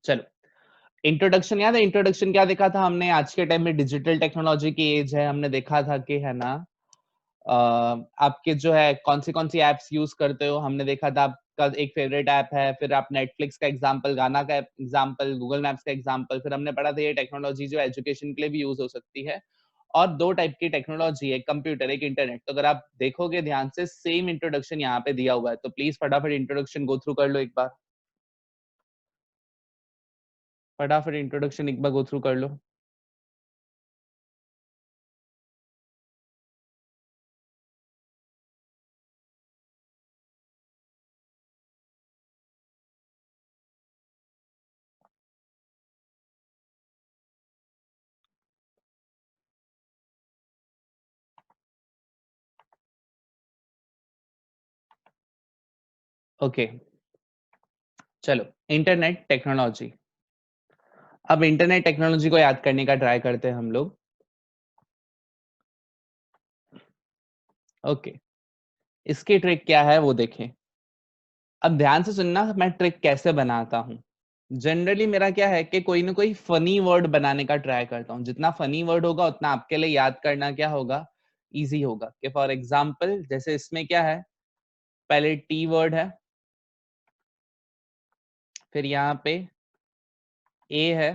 चलो, इंट्रोडक्शन याद है? इंट्रोडक्शन क्या देखा था हमने? आज के टाइम में डिजिटल टेक्नोलॉजी की एज है, हमने देखा था कि है ना, अ, आपके जो है कौन सी ऐप्स यूज करते हो, हमने देखा था आपका एक फेवरेट ऐप है, फिर आप नेटफ्लिक्स का एग्जांपल, गाना का एग्जांपल, गूगल मैप्स का एग्जांपल, फिर हमने पढ़ा था ये टेक्नोलॉजी जो एजुकेशन के लिए भी यूज हो सकती है। और दो टाइप की टेक्नोलॉजी है, एक कंप्यूटर, एक इंटरनेट। तो अगर आप देखोगे ध्यान से, सेम इंट्रोडक्शन यहाँ पे दिया हुआ है, तो प्लीज फटाफट इंट्रोडक्शन गो थ्रू कर लो एक बार। फटाफट इंट्रोडक्शन एक बार गो थ्रू कर लो। ओके, चलो, इंटरनेट टेक्नोलॉजी। अब इंटरनेट टेक्नोलॉजी को याद करने का ट्राई करते हैं हम लोग। ओके, इसकी ट्रिक क्या है वो देखें। अब ध्यान से सुनना, मैं ट्रिक कैसे बनाता हूँ। जनरली मेरा क्या है कि कोई ना कोई फनी वर्ड बनाने का ट्राई करता हूँ। जितना फनी वर्ड होगा उतना आपके लिए याद करना क्या होगा, इजी होगा। कि फॉर एग्जाम्पल जैसे इसमें क्या है, पहले टी वर्ड है, फिर यहाँ पे ए है,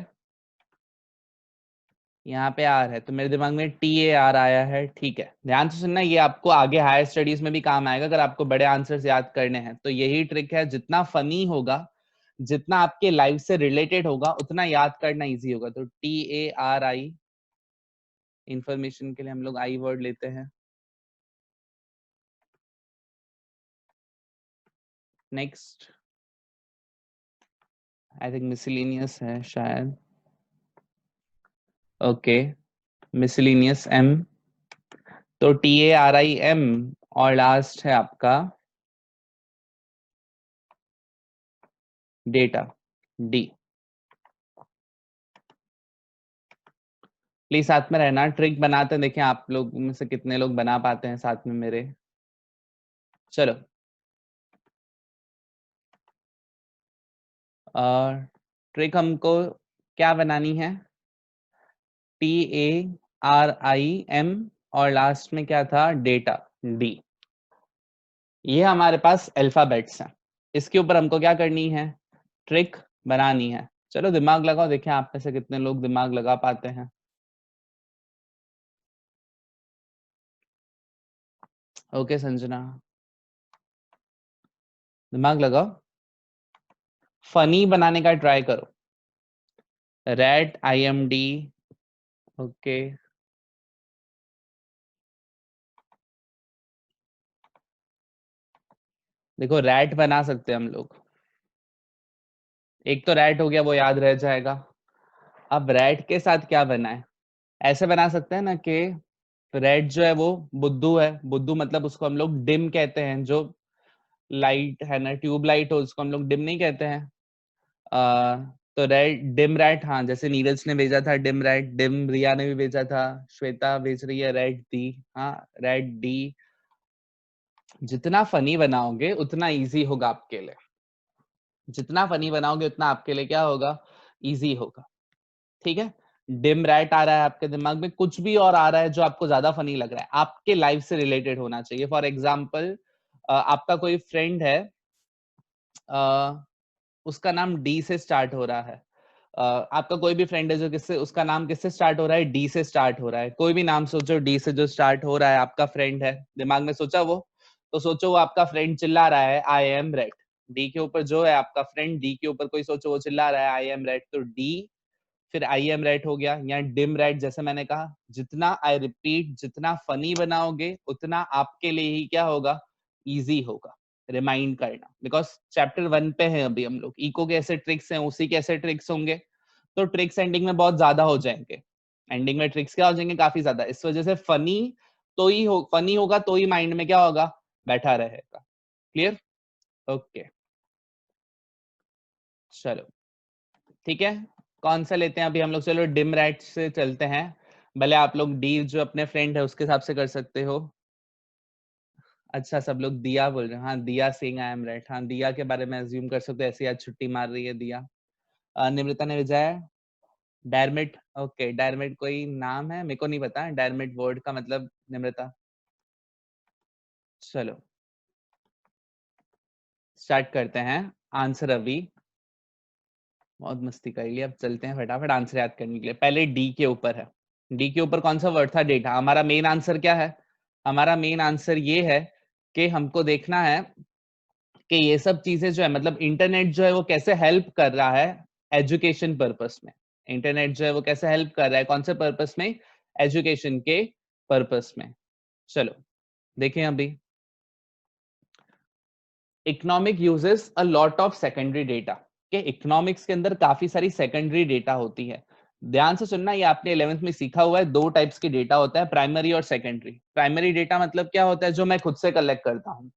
यहाँ पे आर है, तो मेरे दिमाग में टी ए आर आया है। ठीक है, ध्यान से सुनना, ये आपको आगे हायर स्टडीज में भी काम आएगा अगर आपको बड़े आंसर्स याद करने हैं। तो यही ट्रिक है, जितना फनी होगा, जितना आपके लाइफ से रिलेटेड होगा, उतना याद करना इजी होगा। तो T A R I, information के लिए हम लोग आई वर्ड लेते हैं। नेक्स्ट, आई थिंक मिसलिनियस है शायद। ओके, मिसलिनियस एम, तो T A R I am, और लास्ट है आपका डेटा, डी। प्लीज साथ में रहना, ट्रिक बनाते हैं, देखें आप लोग में से कितने लोग बना पाते हैं साथ में मेरे। चलो, ट्रिक हमको क्या बनानी है, T A R I am, और लास्ट में क्या था, डेटा, डी। ये हमारे पास अल्फाबेट्स हैं। इसके ऊपर हमको क्या करनी है, ट्रिक बनानी है। चलो दिमाग लगाओ, देखें आप में से कितने लोग दिमाग लगा पाते हैं। ओके संजना, दिमाग लगाओ, फनी बनाने का ट्राई करो। Rat, I am D. Okay, देखो रैट बना सकते हैं हम लोग। एक तो रैट हो गया, वो याद रह जाएगा। अब रैट के साथ क्या बनाए, ऐसे बना सकते हैं ना कि रेड जो है वो बुद्धू है। बुद्धू मतलब उसको हम लोग डिम कहते हैं, जो लाइट है ना, ट्यूब लाइट हो, उसको हम लोग डिम नहीं कहते हैं। तो रेड, डिम रैट, हाँ, जैसे नीरज ने भेजा था डिम रैट, डिम रिया ने भी भेजा था, श्वेता भेज रही है रेड डी। हाँ, रेड डी। जितना फनी बनाओगे उतना इजी होगा आपके लिए। जितना फनी बनाओगे उतना आपके लिए क्या होगा, इजी होगा। ठीक है, डिम रैट आ रहा है आपके दिमाग में, कुछ भी और आ रहा है जो आपको ज्यादा फनी लग रहा है, आपके लाइफ से रिलेटेड होना चाहिए। फॉर एग्जाम्पल, आपका कोई फ्रेंड है, उसका नाम डी से स्टार्ट हो रहा है। आपका कोई भी फ्रेंड है जो किससे, उसका नाम किससे स्टार्ट हो रहा है, डी से स्टार्ट हो रहा है। कोई भी नाम सोचो डी से जो स्टार्ट हो रहा है, आपका फ्रेंड है, दिमाग में सोचा वो, तो सोचो वो आपका फ्रेंड चिल्ला रहा है आई एम रेड। डी के ऊपर जो है आपका फ्रेंड, डी के ऊपर कोई सोचो वो चिल्ला रहा है आई एम रेड, तो डी, फिर आई एम रेड हो गया, या डिम रेड जैसे मैंने कहा। जितना, आई रिपीट, जितना फनी बनाओगे उतना आपके लिए ही क्या होगा, इजी होगा रिमाइंड करना। बिकॉज चैप्टर 1 पे है अभी हम लोग, इको के ऐसे ट्रिक्स हैं, उसी के ऐसे ट्रिक्स होंगे, तो ट्रिक्स एंडिंग में बहुत ज्यादा हो जाएंगे। एंडिंग में ट्रिक्स क्या हो जाएंगे, काफी ज्यादा। इस वजह से फनी तो ही हो, फनी होगा तो ही माइंड में क्या होगा, बैठा रहेगा। क्लियर? ओके, चलो ठीक है। कौन सा लेते हैं अभी हम लोग, चलो डिम राइट से चलते हैं। भले आप लोग डी जो अपने फ्रेंड है उसके हिसाब से कर सकते हो। अच्छा, सब लोग दिया बोल रहे हैं, हाँ दिया सिंह, आई एम राइट। हाँ, दिया के बारे में अज्यूम कर सकते हो, ऐसे आज छुट्टी मार रही है दिया। निमृता ने भेजा है डैरमिट। ओके, डैरमिट कोई नाम है, मेरे को नहीं पता डैरमिट वर्ड का मतलब निमृता। चलो स्टार्ट करते हैं। आंसर अभी बहुत मस्ती कर लिया, अब चलते हैं फटाफट आंसर याद करने के लिए। पहले डी के ऊपर है। डी के ऊपर कौन सा वर्ड था? डेटा। हमारा मेन आंसर क्या है? हमारा मेन आंसर ये है कि हमको देखना है कि ये सब चीजें जो है, मतलब इंटरनेट जो है वो कैसे हेल्प कर रहा है एजुकेशन पर्पस में। इंटरनेट जो है वो कैसे हेल्प कर रहा है, कौन से पर्पस में? एजुकेशन के पर्पस में। चलो देखें अभी। Economic uses a lot of secondary data. के इकोनॉमिक्स के अंदर काफी सारी सेकेंडरी डेटा होती है। ध्यान से सुनना, ये आपने 11th में सीखा हुआ है, दो टाइप्स की डेटा होता है, प्राइमरी और सेकेंडरी। प्राइमरी डेटा मतलब क्या होता है? जो मैं खुद से कलेक्ट करता हूँ,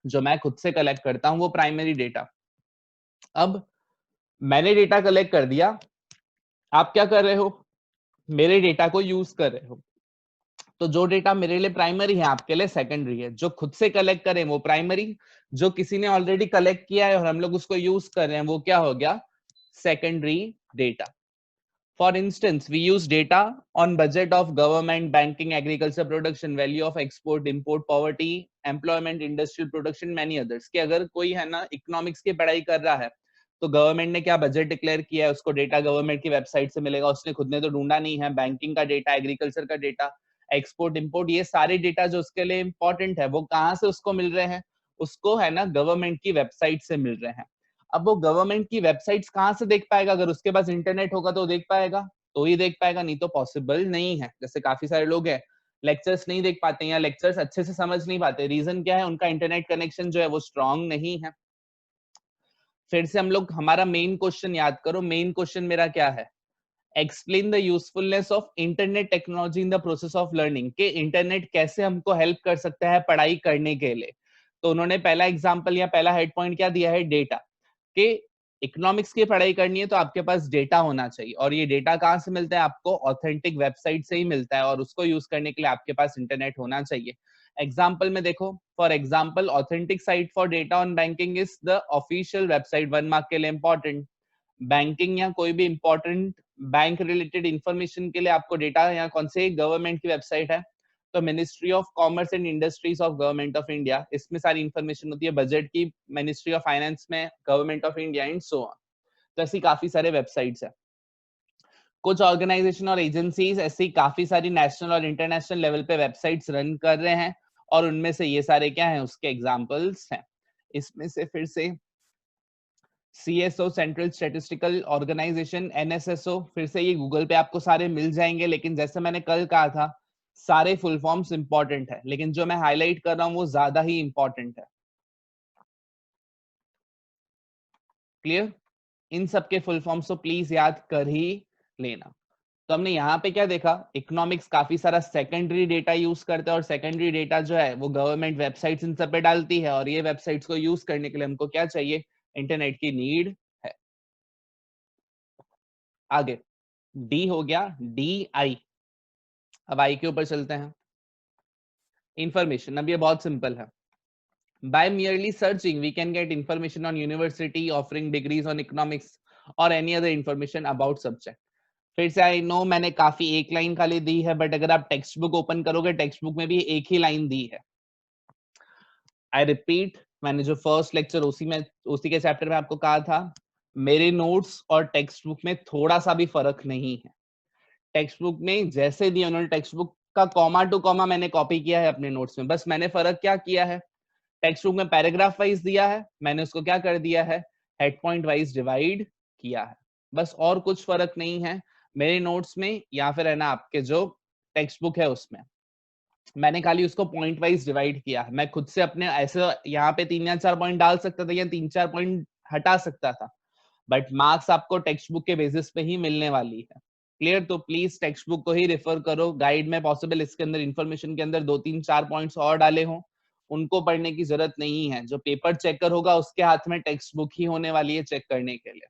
जो मैं खुद से कलेक्ट करता हूँ वो प्राइमरी डेटा। अब मैंने डेटा कलेक्ट कर दिया, आप क्या कर रहे हो? मेरे डेटा को यूज कर रहे हो। तो जो डेटा मेरे लिए प्राइमरी है आपके लिए सेकेंडरी है। जो खुद से कलेक्ट करें वो प्राइमरी, जो किसी ने ऑलरेडी कलेक्ट किया है और हम लोग उसको यूज कर रहे हैं वो क्या हो गया? Secondary data. For instance, we use data on budget of government, banking, agriculture production, value of export, import, poverty, employment, industrial production, many others. कि अगर कोई है ना इकोनॉमिक्स की पढ़ाई कर रहा है तो गवर्नमेंट ने क्या बजट डिक्लेयर किया है, उसको डेटा गवर्नमेंट की वेबसाइट से मिलेगा, उसने खुद ने तो ढूंढा नहीं है। बैंकिंग का डेटा, एग्रीकल्चर का डेटा, एक्सपोर्ट इंपोर्ट, ये सारे डेटा जो उसके लिए इंपॉर्टेंट है वो कहाँ से उसको मिल रहे हैं? उसको है ना गवर्नमेंट की वेबसाइट से मिल रहे हैं। अब वो गवर्नमेंट की वेबसाइट्स कहाँ से देख पाएगा? अगर उसके पास इंटरनेट होगा तो देख पाएगा, तो ही देख पाएगा, नहीं तो पॉसिबल नहीं है। जैसे काफी सारे लोग हैं लेक्चर्स नहीं देख पाते या लेक्चर्स अच्छे से समझ नहीं पाते, रीजन क्या है? उनका इंटरनेट कनेक्शन जो है वो स्ट्रांग नहीं है। फिर से हम लोग हमारा मेन क्वेश्चन याद करो। मेन क्वेश्चन मेरा क्या है? Explain the usefulness of internet technology in the process of learning. के इंटरनेट कैसे हमको हेल्प कर सकता है पढ़ाई करने के लिए। तो उन्होंने पहला एग्जांपल या पहला हेड पॉइंट क्या दिया है? डेटा। कि इकोनॉमिक्स की पढ़ाई करनी है तो आपके पास डेटा होना चाहिए, और ये डेटा कहाँ से मिलता है? आपको ऑथेंटिक वेबसाइट से ही मिलता है, और उसको यूज करने के लिए आपके पास इंटरनेट होना चाहिए। एग्जाम्पल में देखो, for example authentic site for data on banking is the official website, 1 mark के लिए इंपॉर्टेंट। बैंकिंग या कोई भी इंपॉर्टेंट बैंक रिलेटेड इंफॉर्मेशन के लिए आपको डेटा या कौन से गवर्नमेंट की वेबसाइट है? तो ministry of commerce and industries of government of India, इसमें सारी इंफॉर्मेशन होती है। बजट की मिनिस्ट्री ऑफ फाइनेंस में government of India and so on. तो ऐसी काफी सारे वेबसाइट्स है। कुछ ऑर्गेनाइजेशन और एजेंसीज ऐसी काफी सारी नेशनल और इंटरनेशनल लेवल पे वेबसाइट्स रन कर रहे हैं, और उनमें से ये सारे क्या हैं? उसके एग्जांपल्स हैं। इसमें से फिर से CSO central statistical organisation, NSSO, फिर से ये गूगल पे आपको सारे मिल जाएंगे। लेकिन जैसे मैंने कल कहा था, सारे फुल फॉर्म्स इंपॉर्टेंट है, लेकिन जो मैं हाईलाइट कर रहा हूँ वो ज्यादा ही इंपॉर्टेंट है। क्लियर? इन सब के फुल फॉर्म्स तो प्लीज याद कर ही लेना। तो हमने यहाँ पे क्या देखा? इकोनॉमिक्स काफी सारा सेकेंडरी डेटा यूज करता है, और सेकेंडरी डेटा जो है वो गवर्नमेंट वेबसाइट्स इन सब पे डालती है, और ये वेबसाइट्स को यूज करने के लिए हमको क्या चाहिए? इंटरनेट की नीड है। आगे डी हो गया, DI। अब आई के ऊपर चलते हैं। इंफॉर्मेशन, अब ये बहुत सिंपल है। By merely searching we can get information on university offering degrees on economics or any other information about subject। फिर से आई नो मैंने काफी एक लाइन खाली दी है, बट अगर आप टेक्स्ट बुक ओपन करोगे, टेक्स्ट बुक में भी एक ही लाइन दी है। आई रिपीट, मैंने जो फर्स्ट लेक्चर उसी के चैप्टर में आपको कहा था, मेरे नोट्स और टेक्स्ट बुक में थोड़ा सा भी फर्क नहीं है। टेक्स्ट बुक में जैसे दिया उन्होंने, टेक्स्ट बुक का कॉमा टू कॉमा मैंने कॉपी किया है अपने नोट्स में। बस मैंने फर्क क्या किया है? टेक्स्ट बुक में पैराग्राफ वाइज दिया है, मैंने उसको क्या कर दिया है? हेड पॉइंट वाइज डिवाइड किया है। बस, और कुछ फर्क नहीं है मेरे नोट्स में या फिर है ना आपके जो टेक्स्ट बुक है उसमें। मैंने खाली उसको पॉइंट वाइज डिवाइड किया है। मैं खुद से अपने ऐसे यहाँ पे 3 या 4 पॉइंट डाल सकता था या 3-4 पॉइंट हटा सकता था, बट मार्क्स आपको टेक्स्ट बुक के बेसिस पे ही मिलने वाली है। क्लियर? तो प्लीज टेक्स्ट बुक को ही रेफर करो। गाइड में पॉसिबल इसके अंदर इंफॉर्मेशन के अंदर 2-3-4 पॉइंट्स और डाले हों, उनको पढ़ने की जरूरत नहीं है। जो पेपर चेकर होगा उसके हाथ में टेक्स्ट बुक ही होने वाली है चेक करने के लिए।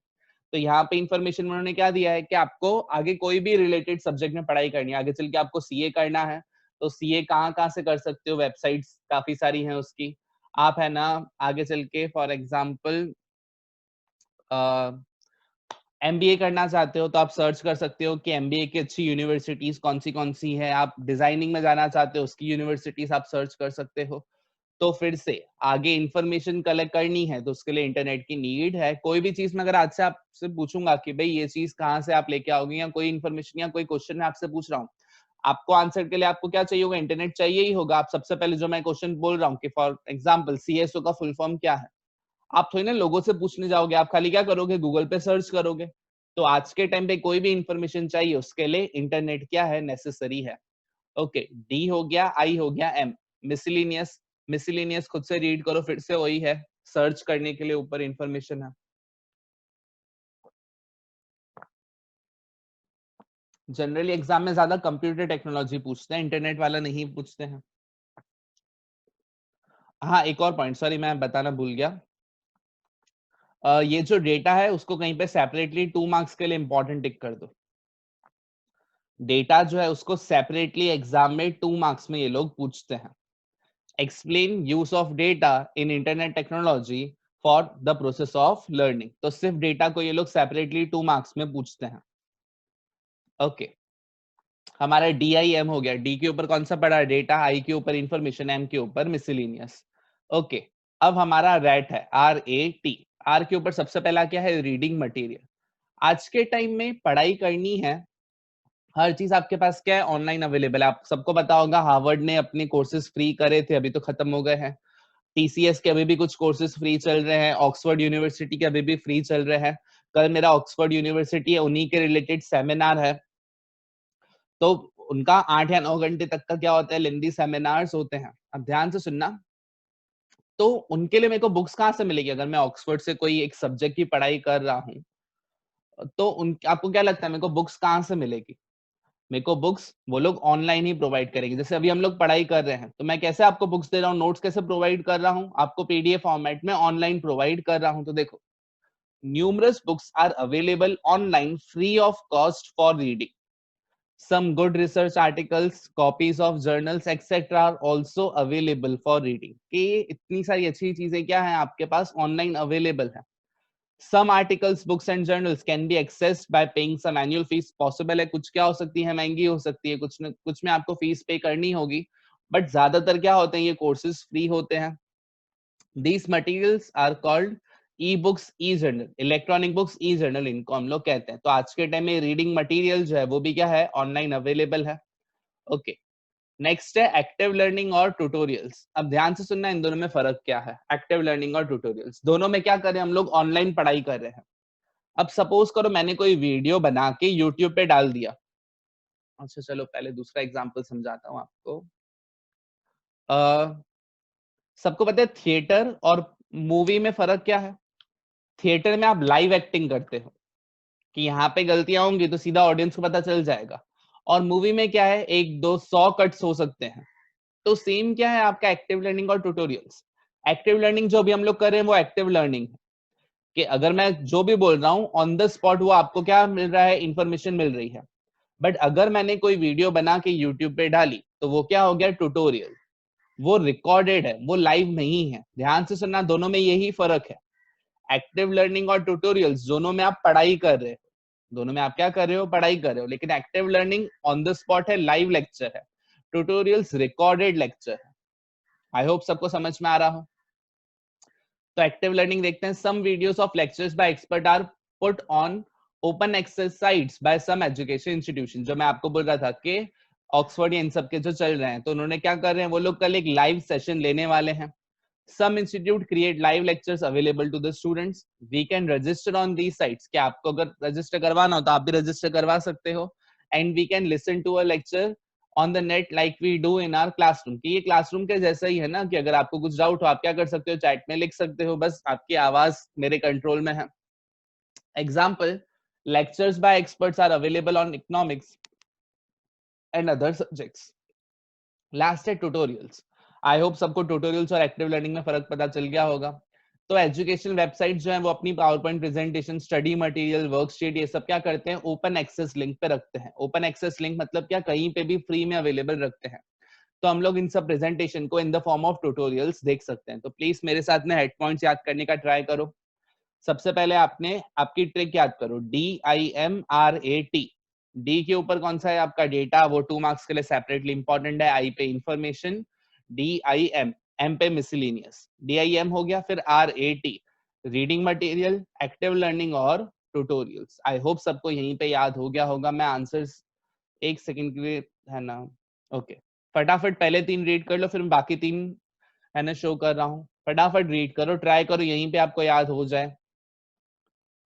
तो यहाँ पे इंफॉर्मेशन उन्होंने क्या दिया है कि आपको आगे कोई भी रिलेटेड सब्जेक्ट में पढ़ाई करनी है, आगे चल के आपको सीए करना है, तो सीए कहाँ कहाँ से कर सकते हो? वेबसाइट्स काफी सारी हैं उसकी। आप है ना आगे चल के फॉर एग्जाम्पल MBA करना चाहते हो तो आप सर्च कर सकते हो कि MBA की अच्छी यूनिवर्सिटीज कौन सी है। आप डिजाइनिंग में जाना चाहते हो, उसकी यूनिवर्सिटीज आप सर्च कर सकते हो। तो फिर से आगे इंफॉर्मेशन कलेक्ट करनी है तो उसके लिए इंटरनेट की नीड है। कोई भी चीज में अगर आज से आपसे पूछूंगा कि भाई ये चीज कहाँ से आप लेके आओगे, या कोई इन्फॉर्मेशन या कोई क्वेश्चन मैं आपसे पूछ रहा हूँ, आपको आंसर के लिए आपको क्या चाहिए होगा? इंटरनेट चाहिए ही होगा। आप सबसे पहले जो मैं क्वेश्चन बोल रहा हूँ कि फॉर एग्जाम्पल CSO का फुल फॉर्म क्या है, आप थोड़ी ना लोगों से पूछने जाओगे, आप खाली क्या करोगे? गूगल पे सर्च करोगे। तो आज के टाइम पे कोई भी इंफॉर्मेशन चाहिए उसके लिए इंटरनेट क्या है? नेसेसरी है। ओके, डी हो गया, आई हो गया, एम मिसलिनियस। मिसलिनियस खुद से रीड करो, फिर से वही है, सर्च करने के लिए ऊपर इंफॉर्मेशन है। जनरली एग्जाम में ज्यादा कंप्यूटर टेक्नोलॉजी पूछते हैं, इंटरनेट वाला नहीं पूछते हैं। हाँ, एक और पॉइंट, सॉरी मैं बताना भूल गया। ये जो डेटा है उसको कहीं पे सेपरेटली 2 मार्क्स के लिए इंपॉर्टेंट टिक कर दो। डेटा जो है उसको सेपरेटली एग्जाम में 2 मार्क्स में ये लोग पूछते हैं। Explain use of data in internet technology for the process of learning. तो सिर्फ डेटा को ये लोग सेपरेटली 2 मार्क्स में पूछते हैं। ओके, हमारा DIM हो गया। डी के ऊपर कौन सा पड़ा? डेटा। आई के ऊपर इंफॉर्मेशन, एम के ऊपर मिसलिनियस। ओके, अब हमारा रैट है, RAT। आर के ऊपर सबसे पहला क्या है? Reading material. आज के टाइम में पढ़ाई करनी है, हर चीज आपके पास क्या है? ऑनलाइन अवेलेबल है। आप सबको पता होगा हार्वर्ड ने अपने कोर्सेज फ्री करे थे, अभी तो खत्म हो गए हैं। TCS के अभी भी कुछ कोर्सेज फ्री चल रहे हैं। ऑक्सफोर्ड यूनिवर्सिटी के अभी भी फ्री चल रहे हैं। कल मेरा ऑक्सफोर्ड यूनिवर्सिटी है, उन्हीं के रिलेटेड सेमिनार है। तो उनका 8 या 9 घंटे तक का क्या होता है? लेंदी सेमिनार्स होते हैं। अब ध्यान से सुनना। तो उनके लिए मेरे को बुक्स कहाँ से मिलेगी? अगर मैं ऑक्सफोर्ड से कोई एक सब्जेक्ट की पढ़ाई कर रहा हूँ, तो उन आपको क्या लगता है मेरे को बुक्स कहाँ से मिलेगी? मेरे को बुक्स वो लोग ऑनलाइन ही प्रोवाइड करेंगे। जैसे अभी हम लोग पढ़ाई कर रहे हैं, तो मैं कैसे आपको बुक्स दे रहा हूँ? नोट्स कैसे प्रोवाइड कर रहा हूँ? आपको PDF फॉर्मेट में ऑनलाइन प्रोवाइड कर रहा हूँ। तो देखो, numerous books are available online free of cost for reading. Some good research articles, copies of journals, etc. are also available for reading. कि इतनी सारी अच्छी चीजें क्या है आपके पास ऑनलाइन अवेलेबल है। Some articles, books and journals can be accessed by paying some annual fees. Possible है कुछ क्या हो सकती है? महंगी हो सकती है, कुछ न कुछ में आपको फीस पे करनी होगी, बट ज्यादातर क्या होते हैं? ये कोर्सेज फ्री होते हैं। These materials are called e-books, e-journal, electronic books, e-journal इनको हम लोग कहते हैं। तो आज के टाइम में रीडिंग मटेरियल जो है वो भी क्या है? ऑनलाइन अवेलेबल है। ओके, नेक्स्ट है एक्टिव लर्निंग और ट्यूटोरियल्स। अब ध्यान से सुनना, इन दोनों में फर्क क्या है? एक्टिव लर्निंग और ट्यूटोरियल्स दोनों में क्या कर रहे हैं? हम लोग ऑनलाइन पढ़ाई कर रहे हैं। अब सपोज करो मैंने कोई वीडियो बना के यूट्यूब पे डाल दिया। अच्छा चलो पहले दूसरा एग्जांपल समझाता हूँ आपको। सबको पता है थिएटर और मूवी में फर्क क्या है? थिएटर में आप लाइव एक्टिंग करते हो कि यहाँ पे गलतियां होंगी तो सीधा ऑडियंस को पता चल जाएगा। और मूवी में क्या है? 1 2 100 कट्स हो सकते हैं। तो सेम क्या है आपका एक्टिव लर्निंग और ट्यूटोरियल्स? एक्टिव लर्निंग जो भी हम लोग कर रहे हैं वो एक्टिव लर्निंग है, कि अगर मैं जो भी बोल रहा हूँ ऑन द स्पॉट वो आपको क्या मिल रहा है? इंफॉर्मेशन मिल रही है। बट अगर मैंने कोई वीडियो बना के यूट्यूब पे डाली तो वो क्या हो गया? ट्यूटोरियल। वो रिकॉर्डेड है, वो लाइव नहीं है। ध्यान से सुनना, दोनों में यही फर्क है। एक्टिव लर्निंग और ट्यूटोरियल्स दोनों में आप पढ़ाई कर रहे हो, दोनों में आप क्या कर रहे हो? पढ़ाई कर रहे हो। लेकिन active learning on the spot है, लाइव लेक्चर है। ट्यूटोरियल्स रिकॉर्डेड लेक्चर है। आई होप सबको समझ में आ रहा हो। तो एक्टिव लर्निंग देखते हैं। Some videos of lectures by expert are put on open access sites by some education institution. जो मैं आपको बोल रहा था कि ऑक्सफोर्ड या इन सब के जो चल रहे हैं, तो उन्होंने क्या कर रहे हैं? वो लोग कल एक लाइव सेशन लेने वाले हैं। Some institute create live lectures available to the students. We can register on these sites. क्या आपको अगर रजिस्टर करवाना हो तो आप भी रजिस्टर करवा सकते हो। And we can listen to a lecture on the net like we do in our classroom. कि ये क्लासरूम के जैसा ही है ना, कि अगर आपको कुछ डाउट हो आप क्या कर सकते हो? चैट में लिख सकते हो, बस आपकी आवाज मेरे कंट्रोल में है। Example, lectures by experts are available on economics and other subjects. Last है ट्यूटोरियल्स। आई होप सबको ट्यूटोरियल्स और एक्टिव लर्निंग में फर्क पता चल गया होगा। तो एजुकेशनल वेबसाइट जो है वो अपनी power point presentation, study material, worksheet, ये सब क्या करते हैं? ओपन एक्सेस लिंक पे रखते हैं। ओपन एक्सेस लिंक मतलब क्या? कहीं पे भी फ्री में अवेलेबल रखते हैं। तो हम लोग इन सब प्रेजेंटेशन को in the form of tutorials देख सकते हैं। तो प्लीज मेरे साथ में हेड पॉइंट्स याद करने का ट्राई करो। सबसे पहले आपने आपकी ट्रिक याद करो, DIMRAT। डी के ऊपर कौन सा है आपका डेटा, वो 2 मार्क्स के लिए सेपरेटली इंपॉर्टेंट है। आई पे इंफॉर्मेशन, DIM, एम पे मिसलिनियस। DIM हो गया, फिर RAT reading material, active learning और ट्यूटोरियल्स। आई होप सबको यहीं पे याद हो गया होगा। मैं आंसर्स एक सेकंड के लिए है ना, ओके फटाफट पहले 3 रीड कर लो, फिर बाकी 3 है ना शो कर रहा हूँ। फटाफट रीड करो, ट्राई करो यहीं पे आपको याद हो जाए।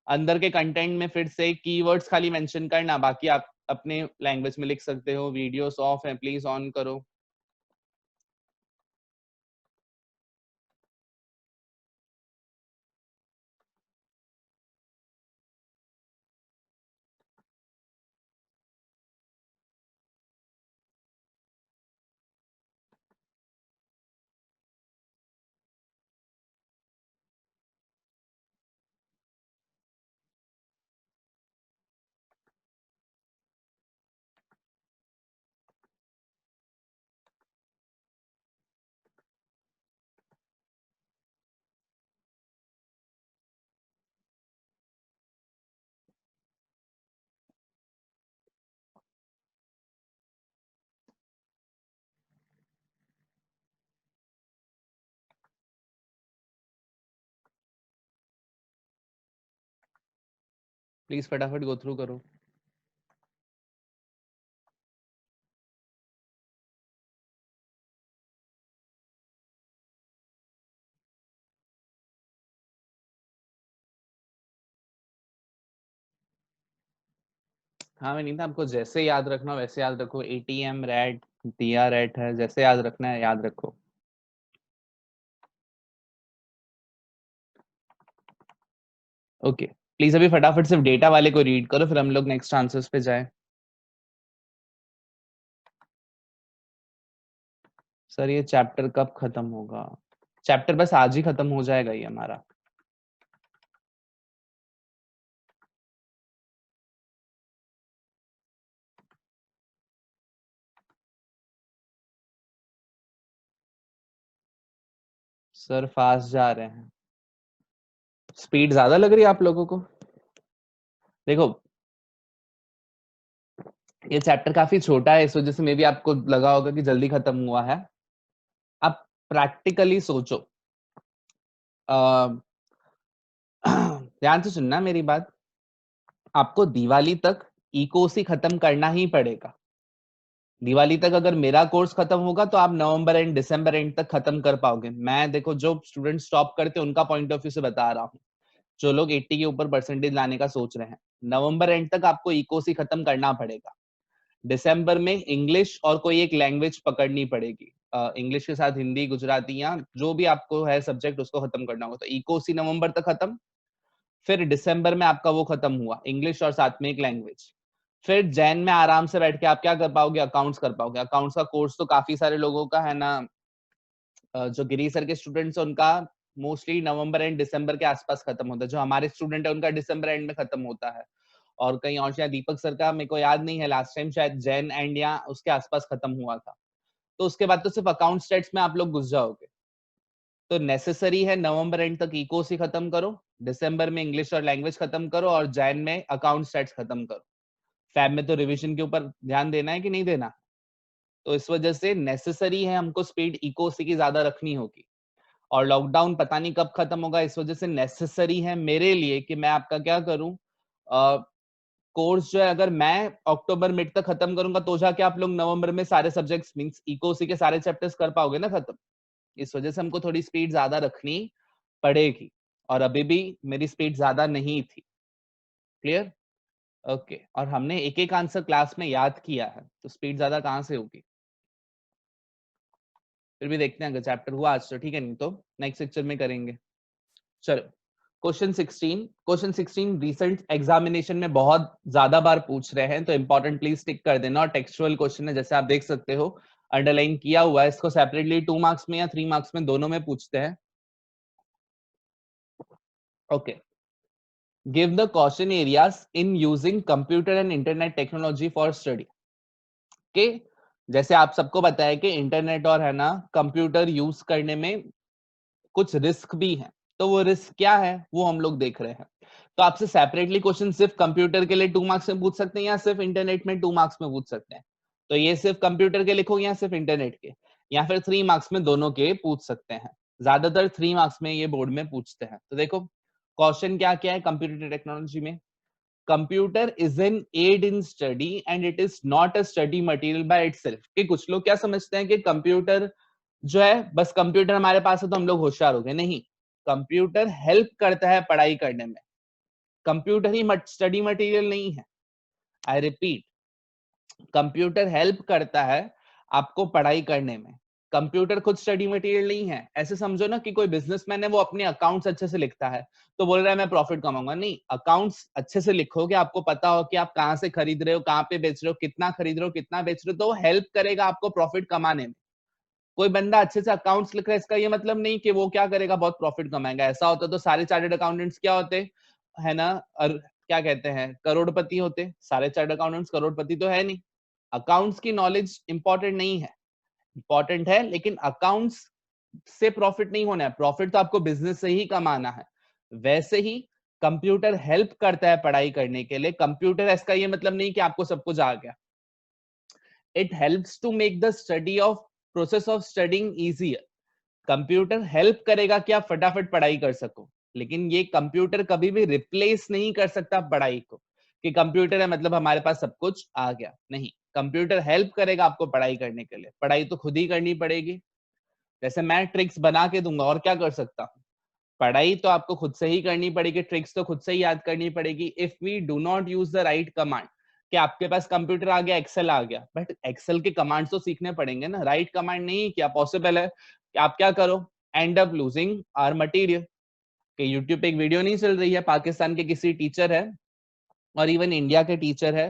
अंदर के कंटेंट में फिर से कीवर्ड्स खाली मेंशन करना, बाकी आप अपने लैंग्वेज में लिख सकते हो। वीडियोस ऑफ है, प्लीज ऑन करो। प्लीज फटाफट गो थ्रू करो। हाँ मैं नहीं था, आपको जैसे याद रखना वैसे याद रखो। ATM रैट, दिया रैट है, जैसे याद रखना है याद रखो। ओके प्लीज अभी फटाफट सिर्फ डेटा वाले को रीड करो, फिर हम लोग नेक्स्ट आंसर्स पे जाए। सर ये चैप्टर कब खत्म होगा? चैप्टर बस आज ही खत्म हो जाएगा ये हमारा। सर फास्ट जा रहे हैं, स्पीड ज्यादा लग रही है आप लोगों को? देखो ये चैप्टर काफी छोटा है, इस वजह से मे बी आपको लगा होगा कि जल्दी खत्म हुआ है। आप प्रैक्टिकली सोचो, ध्यान से सुनना मेरी बात। आपको दिवाली तक इकोसी खत्म करना ही पड़ेगा। दिवाली तक अगर मेरा कोर्स खत्म होगा तो आप नवंबर एंड दिसंबर एंड तक खत्म कर पाओगे। मैं देखो जो स्टूडेंट स्टॉप करते हैं उनका पॉइंट ऑफ व्यू से बता रहा हूँ, जो लोग 80 के ऊपर परसेंटेज लाने का सोच रहे हैं, नवंबर एंड तक आपको इकोसी खत्म करना पड़ेगा। दिसंबर में इंग्लिश और कोई एक लैंग्वेज पकड़नी पड़ेगी, इंग्लिश के साथ हिंदी, गुजराती या जो भी आपको है सब्जेक्ट उसको खत्म करना होगा। तो इकोसी नवंबर तक खत्म, फिर दिसंबर में आपका वो खत्म हुआ इंग्लिश और साथ में एक लैंग्वेज। फिर जैन में आराम से बैठ के आप क्या कर पाओगे, अकाउंट्स कर पाओगे। अकाउंट्स का कोर्स तो काफी सारे लोगों का है ना, जो गिरी सर के स्टूडेंट्स हैं उनका मोस्टली नवंबर एंड दिसंबर के आसपास खत्म होता है। जो हमारे स्टूडेंट है उनका दिसंबर एंड में खत्म होता है। और कहीं और शायद दीपक सर का मेरे को याद नहीं है, लास्ट टाइम शायद जैन एंड या उसके आसपास खत्म हुआ था। तो उसके बाद तो सिर्फ अकाउंट स्टेट्स में आप लोग घुस जाओगे। तो नेसेसरी है नवंबर एंड तक इकोसी खत्म करो, दिसंबर में इंग्लिश और लैंग्वेज खत्म करो, और जैन में अकाउंट स्टेट्स खत्म करो। फैब में तो रिवीजन के ऊपर ध्यान देना है कि नहीं देना? तो इस वजह से नेसेसरी है हमको स्पीड इकोसी की ज्यादा रखनी होगी। और लॉकडाउन पता नहीं कब खत्म होगा, इस वजह से नेसेसरी है मेरे लिए कि मैं आपका क्या करूं, कोर्स जो है अगर मैं अक्टूबर मिड तक खत्म करूंगा तो जाके आप लोग नवंबर में सारे सब्जेक्ट्स मींस इकोसी के सारे चैप्टर्स कर पाओगे ना खत्म। इस वजह से हमको थोड़ी स्पीड ज्यादा रखनी पड़ेगी, और अभी भी मेरी स्पीड ज्यादा नहीं थी। क्लियर? ओके और हमने एक एक आंसर क्लास में याद किया है, तो स्पीड ज्यादा कहाँ से होगी? फिर भी देखते हैं, अगर चैप्टर हुआ आज तो ठीक है, नहीं तो नेक्स्ट लेक्चर में करेंगे। चलो क्वेश्चन 16 रिसेंट एग्जामिनेशन में बहुत ज्यादा बार पूछ रहे हैं, तो इंपॉर्टेंट प्लीज टिक कर देना। और टेक्सचुअल क्वेश्चन है, जैसे आप देख सकते हो अंडरलाइन किया हुआ है। इसको सेपरेटली 2 मार्क्स में या 3 मार्क्स में दोनों में पूछते हैं। Okay, give the question areas in using computer and internet technology for study. के जैसे आप सबको पता है कि इंटरनेट और है ना कंप्यूटर यूज करने में कुछ रिस्क भी है, तो वो रिस्क क्या है वो हम लोग देख रहे हैं। तो आपसे सेपरेटली क्वेश्चन सिर्फ कंप्यूटर के लिए 2 मार्क्स में पूछ सकते हैं या सिर्फ इंटरनेट में 2 मार्क्स में पूछ सकते हैं। तो ये सिर्फ कंप्यूटर के लिखोगे या सिर्फ इंटरनेट के, या फिर 3 मार्क्स में दोनों के पूछ सकते हैं। ज्यादातर 3 मार्क्स में ये बोर्ड में पूछते हैं। तो देखो क्वेश्चन क्या क्या है कंप्यूटर टेक्नोलॉजी में। Computer is an aid in study and it is not a study material by itself. कि कुछ लोग क्या समझते हैं कि कंप्यूटर जो है बस कंप्यूटर हमारे पास है तो हम लोग होशियार हो गए। नहीं, कंप्यूटर हेल्प करता है पढ़ाई करने में, कंप्यूटर ही स्टडी मटेरियल नहीं है। आई रिपीट, कंप्यूटर हेल्प करता है आपको पढ़ाई करने में, कंप्यूटर खुद स्टडी मटेरियल नहीं है। ऐसे समझो ना कि कोई बिजनेसमैन है, वो अपने अकाउंट्स अच्छे से लिखता है तो बोल रहा है मैं प्रॉफिट कमाऊंगा। नहीं, अकाउंट्स अच्छे से लिखोगे, आपको पता हो कि आप कहाँ से खरीद रहे हो, कहाँ पे बेच रहे हो, कितना खरीद रहे हो, कितना बेच रहे हो, तो वो हेल्प करेगा आपको प्रॉफिट कमाने में। कोई बंदा अच्छे से अकाउंट्स लिख रहा है, इसका ये मतलब नहीं कि वो क्या करेगा, बहुत प्रॉफिट कमाएगा। ऐसा होता तो सारे चार्टर्ड अकाउंटेंट्स क्या होते, है ना, और क्या कहते हैं, करोड़पति होते। सारे चार्टर्ड अकाउंटेंट्स करोड़पति तो है नहीं। अकाउंट्स की नॉलेज इंपॉर्टेंट नहीं है, इंपॉर्टेंट है, लेकिन अकाउंट्स से प्रॉफिट नहीं होना है, प्रॉफिट तो आपको बिजनेस से ही कमाना है। वैसे ही कंप्यूटर हेल्प करता है पढ़ाई करने के लिए। कंप्यूटर इसका ये मतलब नहीं कि आपको सब कुछ आ गया। It helps to make the study of process of studying easier. Computer help करेगा कि आप फटाफट पढ़ाई कर सको, लेकिन ये कंप्यूटर कभी भी रिप्लेस नहीं कर सकता पढ़ाई को, कि कंप्यूटर है मतलब हमारे पास सब कुछ आ गया। नहीं, कंप्यूटर हेल्प करेगा आपको पढ़ाई करने के लिए, पढ़ाई तो खुद ही करनी पड़ेगी। जैसे मैं ट्रिक्स बना के दूंगा और क्या कर सकता हूँ, पढ़ाई तो आपको खुद से ही करनी पड़ेगी, ट्रिक्स तो खुद से ही याद करनी पड़ेगी। If we do not use the right command, कि आपके पास कंप्यूटर आ गया, एक्सेल आ गया, बट एक्सेल के कमांड्स तो सीखने पड़ेंगे ना। राइट कमांड नहीं क्या पॉसिबल है कि आप क्या करो, end up losing our material. कि यूट्यूब पे एक वीडियो नहीं चल रही है, पाकिस्तान के किसी टीचर है और इवन इंडिया के टीचर है,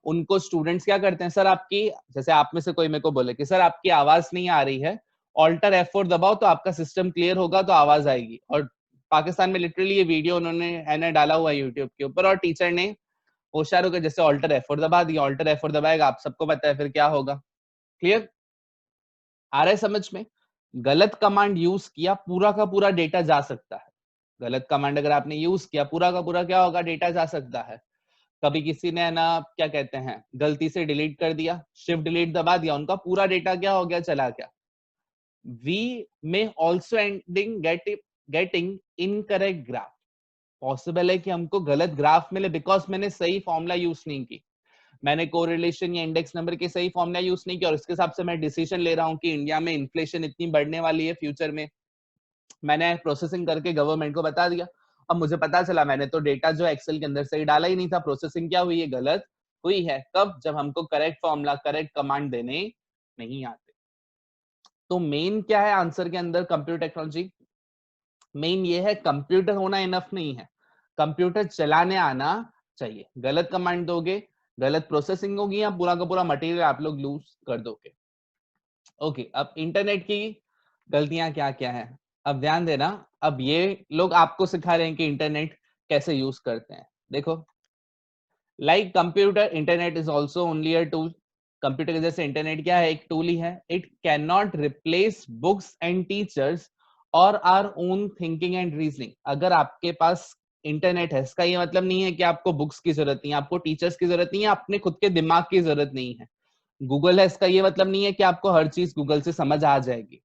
उनको स्टूडेंट्स क्या करते हैं, सर आपकी, जैसे आप में से कोई मेरे को बोले कि सर आपकी आवाज नहीं आ रही है, ऑल्टर F4 दबाओ तो आपका सिस्टम क्लियर होगा तो आवाज आएगी। और पाकिस्तान में लिटरली ये वीडियो उन्होंने है ना डाला हुआ है यूट्यूब के ऊपर, और टीचर ने होशियार होकर जैसे ऑल्टर F4 दबा दिया, ऑल्टर F4 दबाएगा, आप सबको पता है फिर क्या होगा। क्लियर आ रहा है समझ में। गलत कमांड यूज किया, पूरा का पूरा डेटा जा सकता है। गलत कमांड अगर आपने यूज किया, पूरा का पूरा क्या होगा, डेटा जा सकता है। कभी किसी ने ना क्या कहते हैं गलती से डिलीट कर दिया, शिफ्ट डिलीट दबा दिया, उनका पूरा डेटा क्या हो गया, चला गया। We may also ending getting incorrect graph. Possible है कि हमको गलत ग्राफ मिले बिकॉज मैंने सही फॉर्मूला यूज नहीं की, मैंने कोरिलेशन या इंडेक्स नंबर के सही फॉर्मूला यूज नहीं किया, और इसके हिसाब से मैं डिसीजन ले रहा हूँ कि इंडिया में इन्फ्लेशन इतनी बढ़ने वाली है फ्यूचर में। मैंने प्रोसेसिंग करके गवर्नमेंट को बता दिया, अब मुझे पता चला मैंने तो डेटा जो एक्सेल के अंदर से ही डाला ही नहीं था, प्रोसेसिंग क्या हुई है, गलत हुई है। कब, जब हमको करेक्ट फॉर्मूला करेक्ट कमांड देने नहीं आते। तो मेन क्या है आंसर के अंदर कंप्यूटर टेक्नोलॉजी, मेन ये है कंप्यूटर होना इनफ नहीं है, कंप्यूटर चलाने आना चाहिए। गलत कमांड दोगे, गलत प्रोसेसिंग होगी, या पूरा का पूरा मटेरियल आप लोग लूज कर दोगे। ओके, अब इंटरनेट की गलतियां क्या क्या है, अब ध्यान देना। अब ये लोग आपको सिखा रहे हैं कि इंटरनेट कैसे यूज करते हैं। देखो, like computer, internet is also only a tool. Computer के जैसे इंटरनेट क्या है, एक टूल ही है। It can not replace books and teachers और our own thinking and reasoning. अगर आपके पास इंटरनेट है, इसका ये मतलब नहीं है कि आपको बुक्स की जरूरत नहीं है, आपको टीचर्स की जरूरत नहीं है, अपने खुद के दिमाग की जरूरत नहीं है। गूगल है, इसका ये मतलब नहीं है कि आपको हर चीज गूगल से समझ आ जाएगी।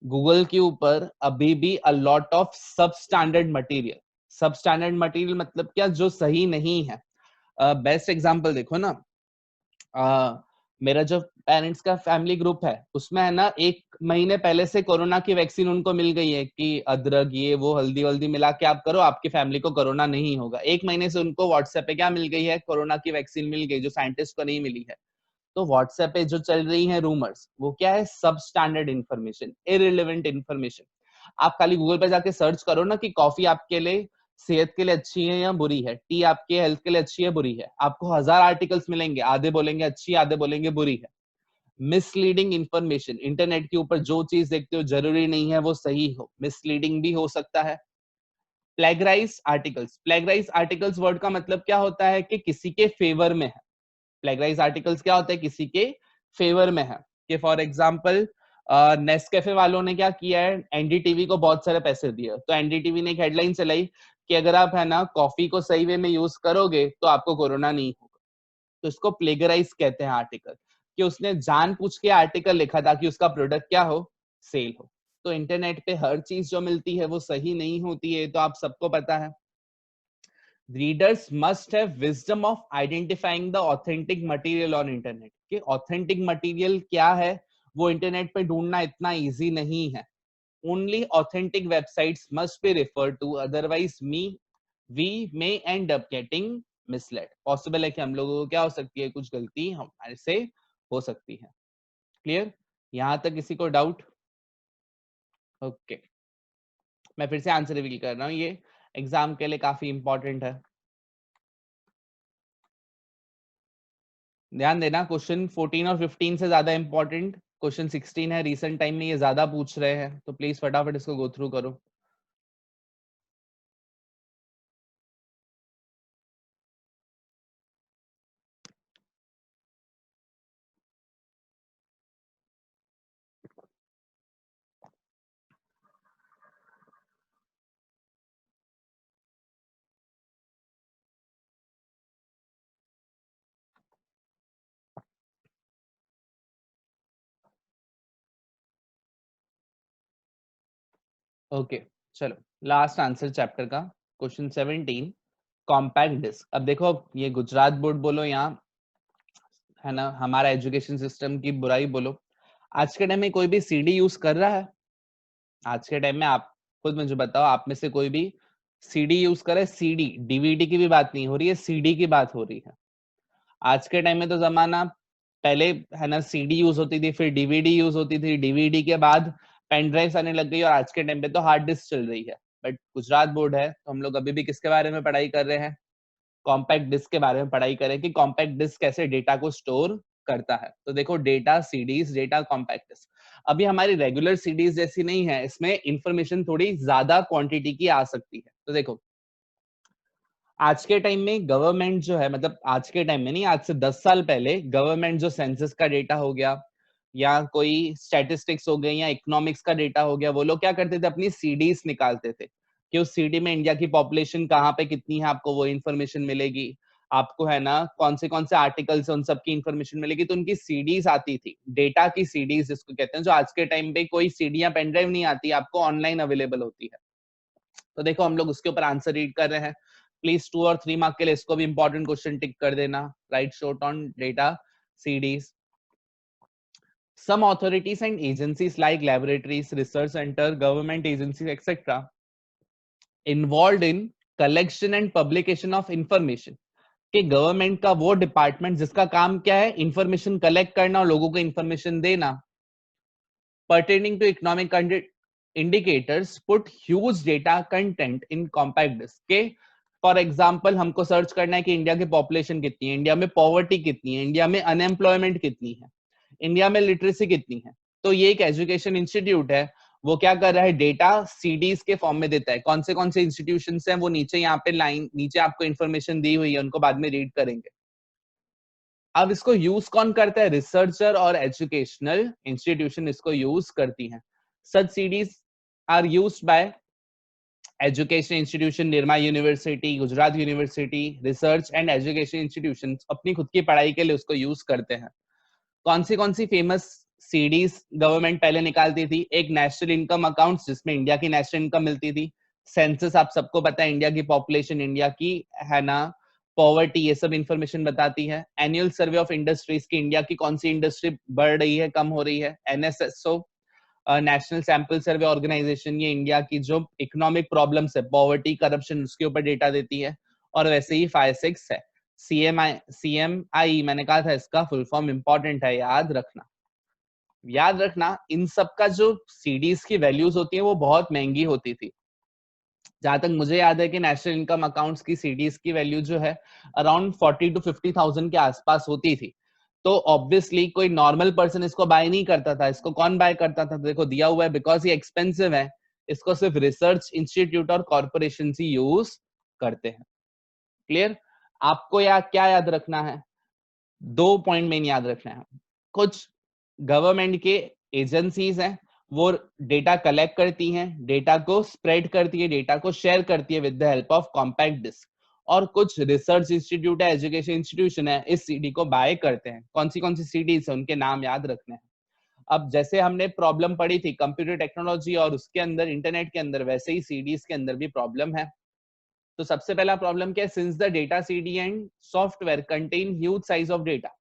गूगल के ऊपर अभी भी अ लॉट ऑफ सब स्टैंडर्ड मटेरियल, सब स्टैंडर्ड मटेरियल मतलब क्या, जो सही नहीं है। बेस्ट एग्जांपल देखो ना, मेरा जो पेरेंट्स का फैमिली ग्रुप है उसमें है ना, 1 महीने पहले से कोरोना की वैक्सीन उनको मिल गई है कि अदरक ये वो हल्दी वल्दी मिला के आप करो, आपकी फैमिली को कोरोना नहीं होगा। 1 महीने से उनको व्हाट्सएप पे क्या मिल गई है, कोरोना की वैक्सीन मिल गई, जो साइंटिस्ट को नहीं मिली है। तो व्हाट्सएप पे जो चल रही है रूमर्स, वो क्या है, सब स्टैंडर्ड इंफॉर्मेशन, इररिलेवेंट इंफॉर्मेशन। आप खाली गूगल पे जाके सर्च करो ना कि कॉफी आपके लिए सेहत के लिए अच्छी है या बुरी है, टी आपके हेल्थ के लिए अच्छी है बुरी है, आपको 1000 आर्टिकल्स मिलेंगे, आधे बोलेंगे अच्छी, आधे बोलेंगे बुरी है। मिसलीडिंग इंफॉर्मेशन, इंटरनेट के ऊपर जो चीज देखते हो जरूरी नहीं है वो सही हो, मिसलीडिंग भी हो सकता है। Plagiarise articles, plagiarise articles word का मतलब क्या होता है कि किसी के फेवर में है। प्लेगराइज आर्टिकल्स क्या होता है, किसी के फेवर में है। कि फॉर एग्जाम्पल नेस्कैफे वालों ने क्या किया है, एनडीटीवी को बहुत सारे पैसे दिए, तो एनडीटीवी ने एक हेडलाइन चलाई कि अगर आप है ना कॉफी को सही वे में यूज करोगे तो आपको कोरोना नहीं होगा। तो इसको प्लेगराइज कहते हैं आर्टिकल, कि उसने जानबूझ के आर्टिकल लिखा ताकि उसका प्रोडक्ट क्या हो, सेल हो। तो इंटरनेट पे हर चीज जो मिलती है वो सही नहीं होती है, तो आप सबको पता है। Readers must have wisdom of identifying the authentic material on internet, कि ऑथेंटिक मटेरियल क्या है वो इंटरनेट पे ढूंढना इतना इजी नहीं है। Only authentic websites must be referred to, otherwise we may end up getting misled. Possible है कि हम लोगों को क्या हो सकती है, कुछ गलती हमारे से हो सकती है। क्लियर? यहां तक किसी को डाउट? ओके, मैं फिर से आंसर रिवील कर रहा हूँ, ये एग्जाम के लिए काफी इंपॉर्टेंट है। ध्यान देना, क्वेश्चन 14 और 15 से ज्यादा इंपॉर्टेंट क्वेश्चन 16 है, रिसेंट टाइम में ये ज्यादा पूछ रहे हैं, तो प्लीज फटाफट इसको गो थ्रू करो। ओके, चलो लास्ट आंसर चैप्टर का, क्वेश्चन 17, कॉम्पैक्ट डिस्क। अब देखो, ये गुजरात बोर्ड बोलो या है ना हमारा एजुकेशन सिस्टम की बुराई बोलो, आज के टाइम में कोई भी सीडी यूज कर रहा है? आज के टाइम में आप खुद मुझे बताओ, आप में से कोई भी सीडी यूज करे? सीडी, डीवीडी की भी बात नहीं हो रही है, सीडी की बात हो रही है। आज के टाइम में तो जमाना, पहले है ना सीडी यूज होती थी, फिर डीवीडी यूज होती थी, डीवीडी के बाद पेन ड्राइव आने लग गई, और आज के टाइम पे तो हार्ड डिस्क चल रही है। बट गुजरात बोर्ड है तो हम लोग अभी भी किसके बारे में पढ़ाई कर रहे हैं? कॉम्पैक्ट डिस्क के बारे में पढ़ाई करें कि कॉम्पैक्ट डिस्क कैसे डेटा को स्टोर करता है। तो देखो, data CDs, data compact disc अभी हमारी रेगुलर सीडीज जैसी नहीं है, इसमें इंफॉर्मेशन थोड़ी ज्यादा क्वांटिटी की आ सकती है। तो देखो, आज के टाइम में गवर्नमेंट जो है, मतलब आज के टाइम में नहीं, आज से 10 साल पहले गवर्नमेंट जो सेंसस का डेटा हो गया या कोई स्टैटिस्टिक्स हो गए या इकोनॉमिक्स का डेटा हो गया, वो लोग क्या करते थे, अपनी सीडीज निकालते थे कि उस सीडी में इंडिया की पॉपुलेशन कहाँ पे कितनी है, आपको वो इन्फॉर्मेशन मिलेगी। आपको है ना कौन से आर्टिकल्स उन सब की इन्फॉर्मेशन मिलेगी, तो उनकी सीडीज आती थी, डेटा की सीडीज जिसको कहते हैं, जो आज के टाइम पे कोई सीडी या पेन ड्राइव नहीं आती, आपको ऑनलाइन अवेलेबल होती है। तो देखो, हम लोग उसके ऊपर आंसर रीड कर रहे हैं। प्लीज 2 और 3 मार्क के लिए इसको भी इंपॉर्टेंट क्वेश्चन टिक कर देना। Right short on data CDs. Some authorities and agencies like laboratories, research center, government agencies, etc., involved in collection and publication of information, कि गवर्नमेंट का वो डिपार्टमेंट जिसका काम क्या है, इंफॉर्मेशन कलेक्ट करना और लोगों को इंफॉर्मेशन देना, pertaining to economic indicators put huge data content in compact disk के। फॉर एग्जाम्पल, हमको सर्च करना है कि इंडिया की पॉपुलेशन कितनी है, इंडिया में पॉवर्टी कितनी है, इंडिया में अनएम्प्लॉयमेंट कितनी है, इंडिया में लिटरेसी कितनी है। तो ये एक एजुकेशन इंस्टीट्यूट है, वो क्या कर रहा है, डेटा सीडीज के फॉर्म में देता है। कौन से इंस्टीट्यूशन हैं वो नीचे यहाँ पे लाइन नीचे आपको इन्फॉर्मेशन दी हुई है, उनको बाद में रीड करेंगे। अब इसको यूज कौन करता है? रिसर्चर और एजुकेशनल इंस्टीट्यूशन इसको यूज करती हैं। Such CDs are used by education institution, Nirma University, Gujarat University, research and education institution अपनी खुद की पढ़ाई के लिए उसको यूज करते हैं। कौन सी फेमस सीडीज गवर्नमेंट पहले निकालती थी? एक नेशनल इनकम अकाउंट, जिसमें इंडिया की नेशनल इनकम मिलती थी। सेंसस, आप सबको पता है, इंडिया की पॉपुलेशन, इंडिया की है ना पॉवर्टी, ये सब इंफॉर्मेशन बताती है। एनुअल सर्वे ऑफ इंडस्ट्रीज की, इंडिया की कौन सी इंडस्ट्री बढ़ रही है, कम हो रही है। NSSO, national sample survey organisation, ये इंडिया की जो इकोनॉमिक प्रॉब्लम्स है, पॉवर्टी, करप्शन, उसके ऊपर डेटा देती है। और वैसे ही 5-6 है। सीएमआई मैंने कहा था, इसका फुल फॉर्म इंपॉर्टेंट है, याद रखना। याद रखना, इन सब का जो सीडीज की वैल्यूज होती है वो बहुत महंगी होती थी। जहां तक मुझे याद है कि नेशनल इनकम अकाउंट्स की सीडीज की वैल्यू जो है अराउंड 40 to 50,000 के आसपास होती थी। तो ऑब्वियसली कोई नॉर्मल पर्सन इसको बाय नहीं करता था। इसको कौन बाय करता था? देखो दिया हुआ है, बिकॉज ये एक्सपेंसिव है, इसको सिर्फ रिसर्च इंस्टीट्यूट और कॉर्पोरेशन ही यूज करते हैं। क्लियर? आपको क्या याद रखना है? 2 पॉइंट मेन याद रखना है। कुछ गवर्नमेंट के एजेंसीज हैं, वो डेटा कलेक्ट करती हैं, डेटा को स्प्रेड करती है, डेटा को शेयर करती है with the help of compact disc. और कुछ रिसर्च इंस्टीट्यूट है, एजुकेशन इंस्टीट्यूशन है, इस सीडी को बाय करते हैं। कौन सी सीडीज है, उनके नाम याद रखने हैं। अब जैसे हमने प्रॉब्लम पढ़ी थी कंप्यूटर टेक्नोलॉजी और उसके अंदर इंटरनेट के अंदर, वैसे ही सीडीज के अंदर भी प्रॉब्लम है। तो सबसे पहला प्रॉब्लम क्या है, since the data CD and software contain huge size of data,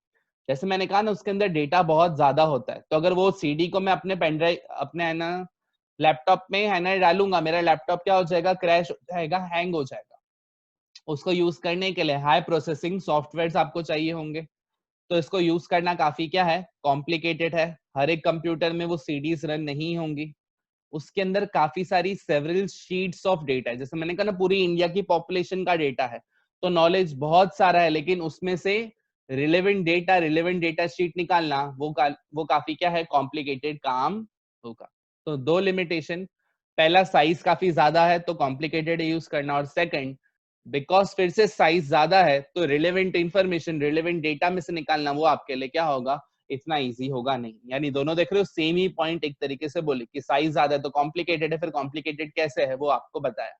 जैसे मैंने कहा ना उसके अंदर डेटा बहुत ज्यादा होता है, तो अगर वो सीडी को मैं अपने पेन ड्राइव अपने है ना लैपटॉप में है ना डालूंगा, मेरा लैपटॉप क्या हो जाएगा, क्रैश हो जाएगा, हैंग हो जाएगा। उसको यूज करने के लिए हाई प्रोसेसिंग सॉफ्टवेयर आपको चाहिए होंगे, तो इसको यूज करना काफी क्या है, कॉम्प्लिकेटेड है। हर एक कंप्यूटर में वो सीडीज रन नहीं होंगी, उसके अंदर काफी सारी सेवरल शीट्स ऑफ डेटा है। जैसे मैंने कहा ना पूरी इंडिया की पॉपुलेशन का डेटा है, तो नॉलेज बहुत सारा है, लेकिन उसमें से रिलेवेंट डेटा शीट निकालना वो काफी क्या है, कॉम्प्लिकेटेड काम होगा। तो दो लिमिटेशन, पहला साइज काफी ज्यादा है तो कॉम्प्लिकेटेड यूज करना, और सेकंड बिकॉज फिर से साइज ज्यादा है तो रिलेवेंट इंफॉर्मेशन, रिलेवेंट डेटा में से निकालना वो आपके लिए क्या होगा, इतना इजी होगा नहीं। यानी दोनों देख रहे हो सेम ही पॉइंट एक तरीके से बोले कि साइज ज्यादा है तो कॉम्प्लिकेटेड है, फिर कॉम्प्लिकेटेड कैसे है वो आपको बताया।